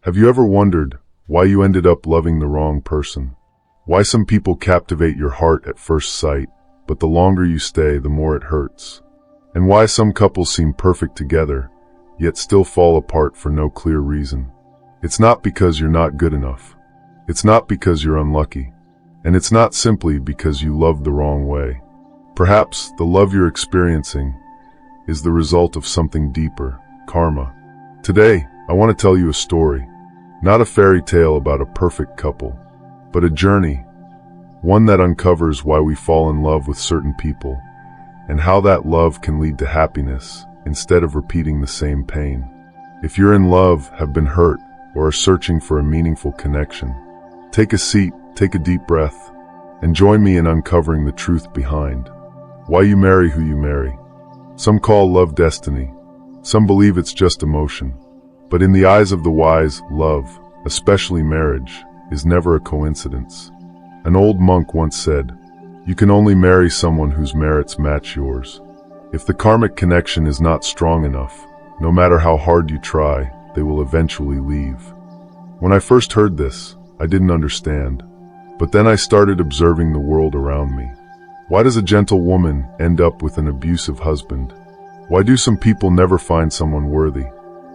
Have you ever wondered why you ended up loving the wrong person? Why some people captivate your heart at first sight, but the longer you stay, the more it hurts? And why some couples seem perfect together, yet still fall apart for no clear reason? It's not because you're not good enough. It's not because you're unlucky. And it's not simply because you loved the wrong way. Perhaps the love you're experiencing is the result of something deeper, karma. Today, I want to tell you a story. Not a fairy tale about a perfect couple, but a journey, one that uncovers why we fall in love with certain people, and how that love can lead to happiness instead of repeating the same pain. If you're in love, have been hurt, or are searching for a meaningful connection, take a seat, take a deep breath, and join me in uncovering the truth behind why you marry who you marry. Some call love destiny. Some believe it's just emotion. But in the eyes of the wise, love, especially marriage, is never a coincidence. An old monk once said, "You can only marry someone whose merits match yours." If the karmic connection is not strong enough, no matter how hard you try, they will eventually leave. When I first heard this, I didn't understand. But then I started observing the world around me. Why does a gentle woman end up with an abusive husband? Why do some people never find someone worthy?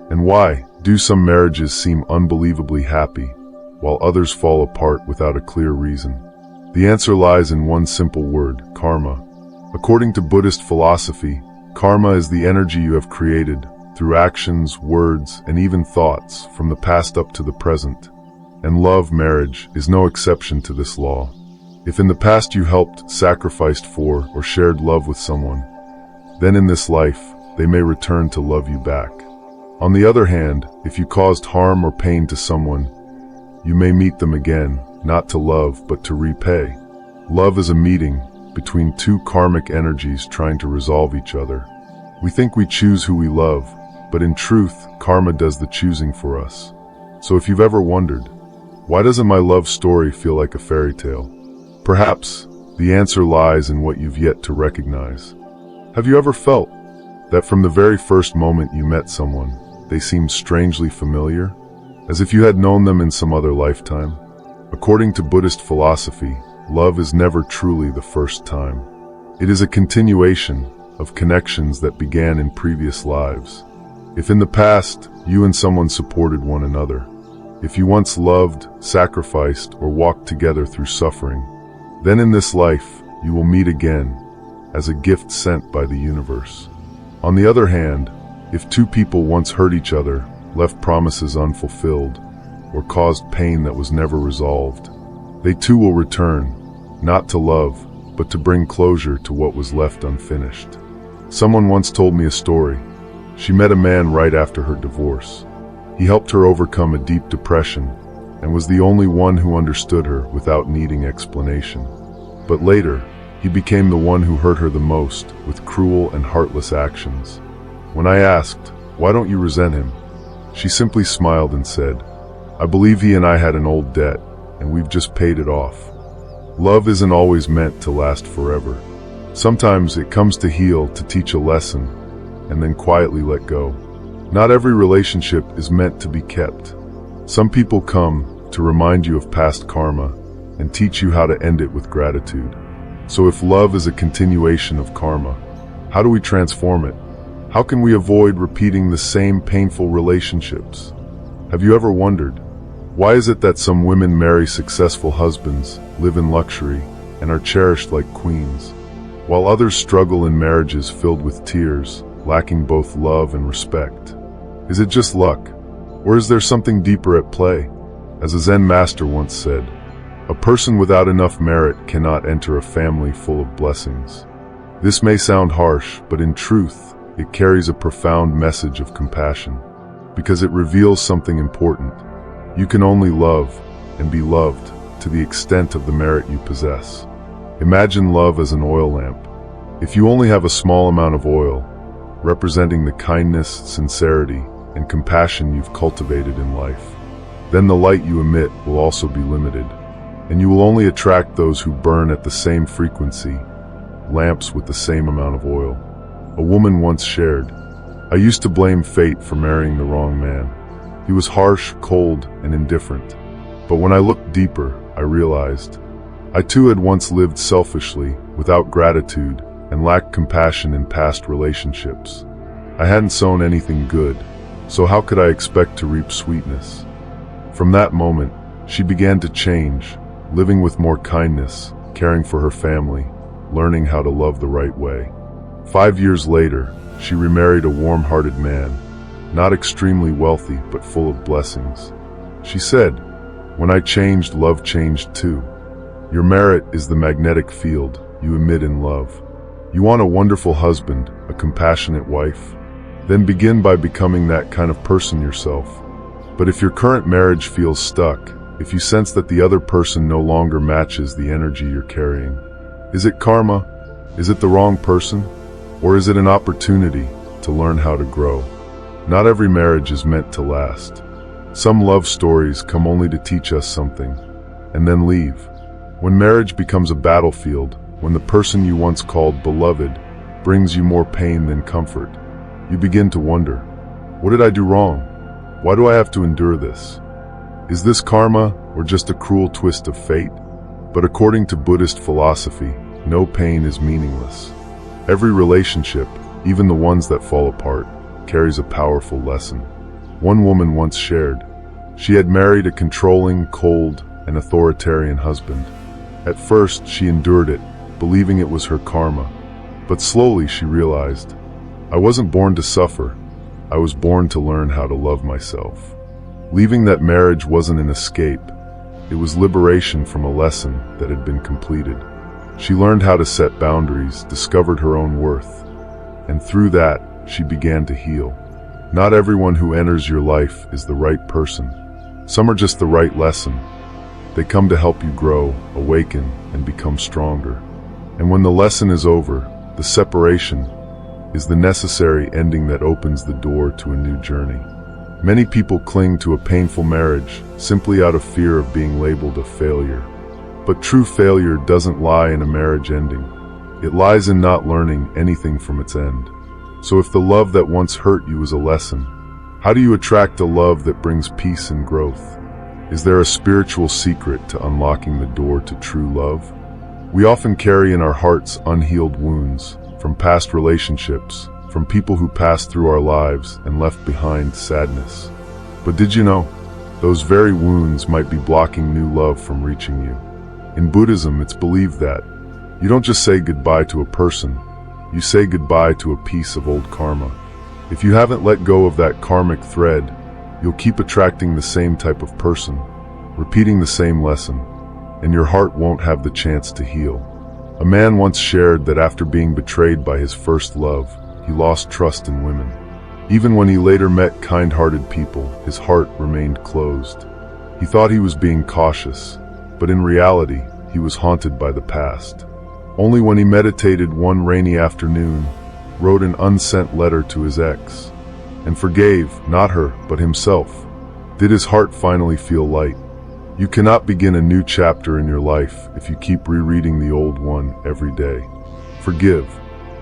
And why do some marriages seem unbelievably happy, while others fall apart without a clear reason? The answer lies in one simple word: karma. According to Buddhist philosophy, karma is the energy you have created through actions, words, and even thoughts from the past up to the present. And love, marriage, is no exception to this law. If in the past you helped, sacrificed for, or shared love with someone, then in this life, they may return to love you back. On the other hand, if you caused harm or pain to someone, you may meet them again, not to love, but to repay. Love is a meeting between two karmic energies trying to resolve each other. We think we choose who we love, but in truth, karma does the choosing for us. So if you've ever wondered, why doesn't my love story feel like a fairy tale? Perhaps the answer lies in what you've yet to recognize. Have you ever felt that from the very first moment you met someone, they seemed strangely familiar, as if you had known them in some other lifetime? According to Buddhist philosophy, love is never truly the first time. It is a continuation of connections that began in previous lives. If in the past, you and someone supported one another, if you once loved, sacrificed, or walked together through suffering, then in this life, you will meet again as a gift sent by the universe. On the other hand, if two people once hurt each other, left promises unfulfilled, or caused pain that was never resolved, they too will return, not to love, but to bring closure to what was left unfinished. Someone once told me a story. She met a man right after her divorce. He helped her overcome a deep depression and was the only one who understood her without needing explanation. But later, he became the one who hurt her the most with cruel and heartless actions. When I asked, "Why don't you resent him?" she simply smiled and said, "I believe he and I had an old debt, and we've just paid it off." Love isn't always meant to last forever. Sometimes it comes to heal, to teach a lesson, and then quietly let go. Not every relationship is meant to be kept. Some people come to remind you of past karma and teach you how to end it with gratitude. So if love is a continuation of karma, how do we transform it? How can we avoid repeating the same painful relationships? Have you ever wondered, why is it that some women marry successful husbands, live in luxury, and are cherished like queens, while others struggle in marriages filled with tears, lacking both love and respect? Is it just luck? Or is there something deeper at play? As a Zen master once said, "A person without enough merit cannot enter a family full of blessings." This may sound harsh, but in truth, it carries a profound message of compassion, because it reveals something important. You can only love and be loved to the extent of the merit you possess. Imagine love as an oil lamp. If you only have a small amount of oil, representing the kindness, sincerity, and compassion you've cultivated in life, then the light you emit will also be limited, and you will only attract those who burn at the same frequency, lamps with the same amount of oil. A woman once shared, "I used to blame fate for marrying the wrong man, He was harsh, cold, and indifferent. But when I looked deeper, I realized I too had once lived selfishly, without gratitude, and lacked compassion in past relationships. I hadn't sown anything good, so how could I expect to reap sweetness? From that moment, she began to change, living with more kindness, caring for her family, learning how to love the right way. 5 years later, she remarried a warm-hearted man, not extremely wealthy but full of blessings. She said, "When I changed, love changed too. Your merit is the magnetic field you emit in love. You want a wonderful husband, a compassionate wife? Then begin by becoming that kind of person yourself. But if your current marriage feels stuck, if you sense that the other person no longer matches the energy you're carrying, is it karma? Is it the wrong person? Or is it an opportunity to learn how to grow? Not every marriage is meant to last. Some love stories come only to teach us something, and then leave. When marriage becomes a battlefield, when the person you once called beloved brings you more pain than comfort, you begin to wonder, what did I do wrong? Why do I have to endure this? Is this karma or just a cruel twist of fate? But according to Buddhist philosophy, no pain is meaningless. Every relationship, even the ones that fall apart, carries a powerful lesson. One woman once shared, she had married a controlling, cold, and authoritarian husband. At first, she endured it, believing it was her karma. But slowly she realized, I wasn't born to suffer. I was born to learn how to love myself. Leaving that marriage wasn't an escape. It was liberation from a lesson that had been completed. She learned how to set boundaries, discovered her own worth, and through that, she began to heal. Not everyone who enters your life is the right person. Some are just the right lesson. They come to help you grow, awaken, and become stronger. And when the lesson is over, the separation is the necessary ending that opens the door to a new journey. Many people cling to a painful marriage simply out of fear of being labeled a failure. But true failure doesn't lie in a marriage ending. It lies in not learning anything from its end. So if the love that once hurt you is a lesson, how do you attract a love that brings peace and growth? Is there a spiritual secret to unlocking the door to true love? We often carry in our hearts unhealed wounds from past relationships, from people who passed through our lives and left behind sadness. But did you know, those very wounds might be blocking new love from reaching you? In Buddhism, it's believed that you don't just say goodbye to a person, you say goodbye to a piece of old karma. If you haven't let go of that karmic thread, you'll keep attracting the same type of person, repeating the same lesson, and your heart won't have the chance to heal. A man once shared that after being betrayed by his first love, he lost trust in women. Even when he later met kind-hearted people, his heart remained closed. He thought he was being cautious, but in reality, he was haunted by the past. Only when he meditated one rainy afternoon, wrote an unsent letter to his ex, and forgave, not her, but himself, did his heart finally feel light. You cannot begin a new chapter in your life if you keep rereading the old one every day. Forgive,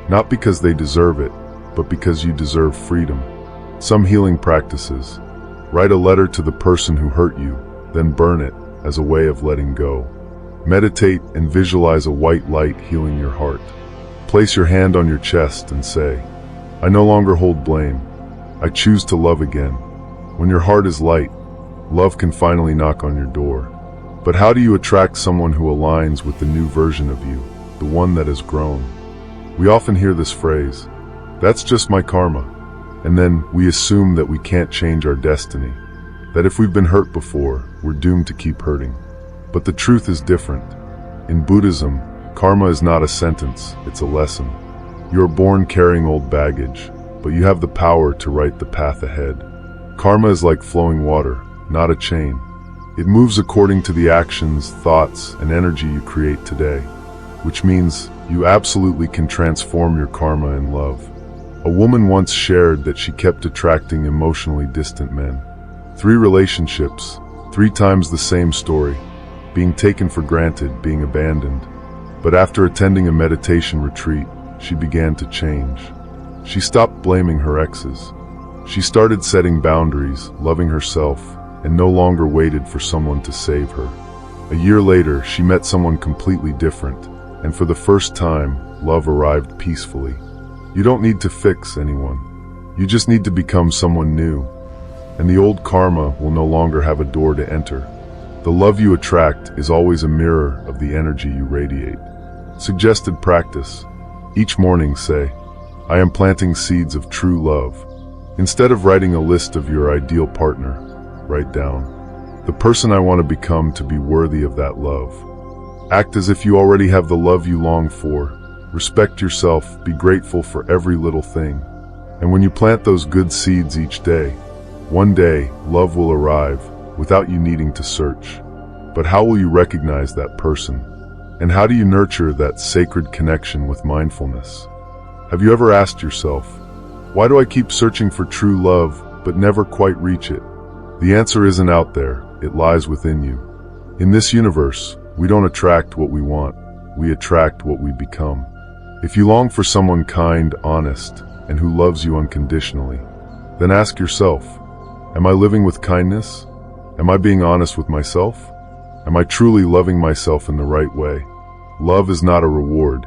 not because they deserve it, but because you deserve freedom. Some healing practices: write a letter to the person who hurt you, then burn it as a way of letting go. Meditate and visualize a white light healing your heart. Place your hand on your chest and say, I no longer hold blame. I choose to love again. When your heart is light, love can finally knock on your door. But how do you attract someone who aligns with the new version of you, the one that has grown? We often hear this phrase, that's just my karma. And then we assume that we can't change our destiny, that if we've been hurt before, we're doomed to keep hurting. But the truth is different. In Buddhism, karma is not a sentence, it's a lesson. You're born carrying old baggage, but you have the power to write the path ahead. Karma is like flowing water, not a chain. It moves according to the actions, thoughts, and energy you create today, which means you absolutely can transform your karma in love. A woman once shared that she kept attracting emotionally distant men. 3 relationships, 3 times the same story, being taken for granted, being abandoned. But after attending a meditation retreat, she began to change. She stopped blaming her exes. She started setting boundaries, loving herself, and no longer waited for someone to save her. A year later, she met someone completely different, and for the first time, love arrived peacefully. You don't need to fix anyone. You just need to become someone new, and the old karma will no longer have a door to enter. The love you attract is always a mirror of the energy you radiate. Suggested practice. Each morning say, I am planting seeds of true love. Instead of writing a list of your ideal partner, write down, the person I want to become to be worthy of that love. Act as if you already have the love you long for. Respect yourself, be grateful for every little thing. And when you plant those good seeds each day, one day love will arrive without you needing to search. But how will you recognize that person? And how do you nurture that sacred connection with mindfulness? Have you ever asked yourself, why do I keep searching for true love but never quite reach it? The answer isn't out there, it lies within you. In this universe, we don't attract what we want, we attract what we become. If you long for someone kind, honest, and who loves you unconditionally, then ask yourself, am I living with kindness? Am I being honest with myself? Am I truly loving myself in the right way? Love is not a reward.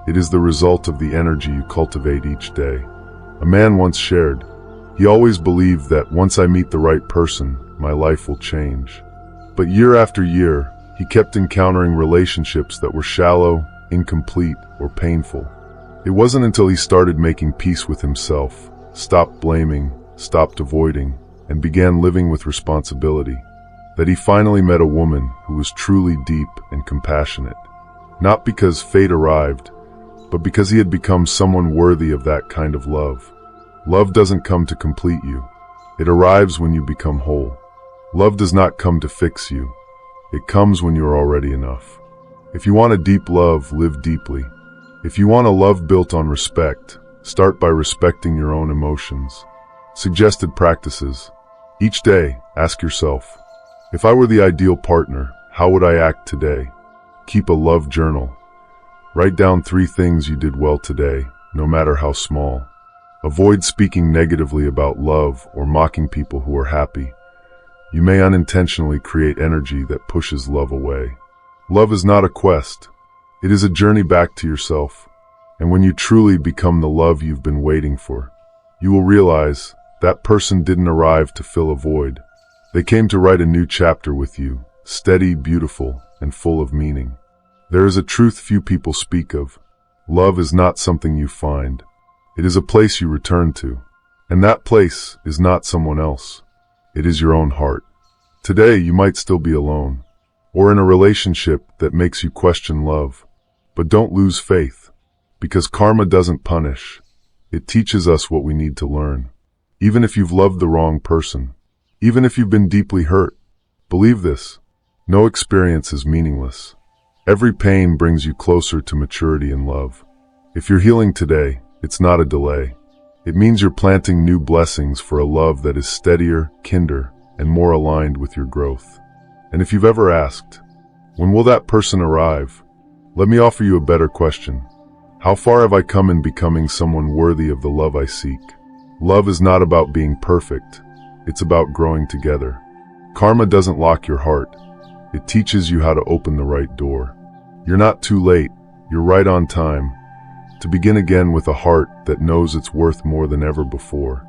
It is the result of the energy you cultivate each day. A man once shared, he always believed that once I meet the right person, my life will change. But year after year, he kept encountering relationships that were shallow, incomplete, or painful. It wasn't until he started making peace with himself, stopped blaming, stopped avoiding, and began living with responsibility, that he finally met a woman who was truly deep and compassionate. Not because fate arrived, but because he had become someone worthy of that kind of love. Love doesn't come to complete you. It arrives when you become whole. Love does not come to fix you. It comes when you are already enough. If you want a deep love, live deeply. If you want a love built on respect, start by respecting your own emotions. Suggested practices. Each day, ask yourself, if I were the ideal partner, how would I act today? Keep a love journal. Write down 3 things you did well today, no matter how small. Avoid speaking negatively about love or mocking people who are happy. You may unintentionally create energy that pushes love away. Love is not a quest. It is a journey back to yourself. And when you truly become the love you've been waiting for, you will realize that person didn't arrive to fill a void. They came to write a new chapter with you, steady, beautiful, and full of meaning. There is a truth few people speak of. Love is not something you find. It is a place you return to. And that place is not someone else. It is your own heart. Today you might still be alone, or in a relationship that makes you question love. But don't lose faith, because karma doesn't punish. It teaches us what we need to learn. Even if you've loved the wrong person, even if you've been deeply hurt, believe this, no experience is meaningless. Every pain brings you closer to maturity in love. If you're healing today, it's not a delay. It means you're planting new blessings for a love that is steadier, kinder, and more aligned with your growth. And if you've ever asked, when will that person arrive? Let me offer you a better question. How far have I come in becoming someone worthy of the love I seek? Love is not about being perfect. It's about growing together. Karma doesn't lock your heart. It teaches you how to open the right door. You're not too late. You're right on time to begin again with a heart that knows its worth more than ever before.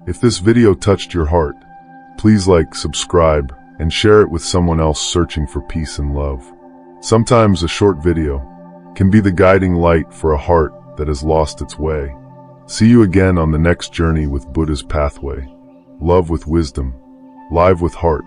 If this video touched your heart, please like, subscribe, and share it with someone else searching for peace and love. Sometimes a short video can be the guiding light for a heart that has lost its way. See you again on the next journey with Buddha's pathway. Love with wisdom. Live with heart.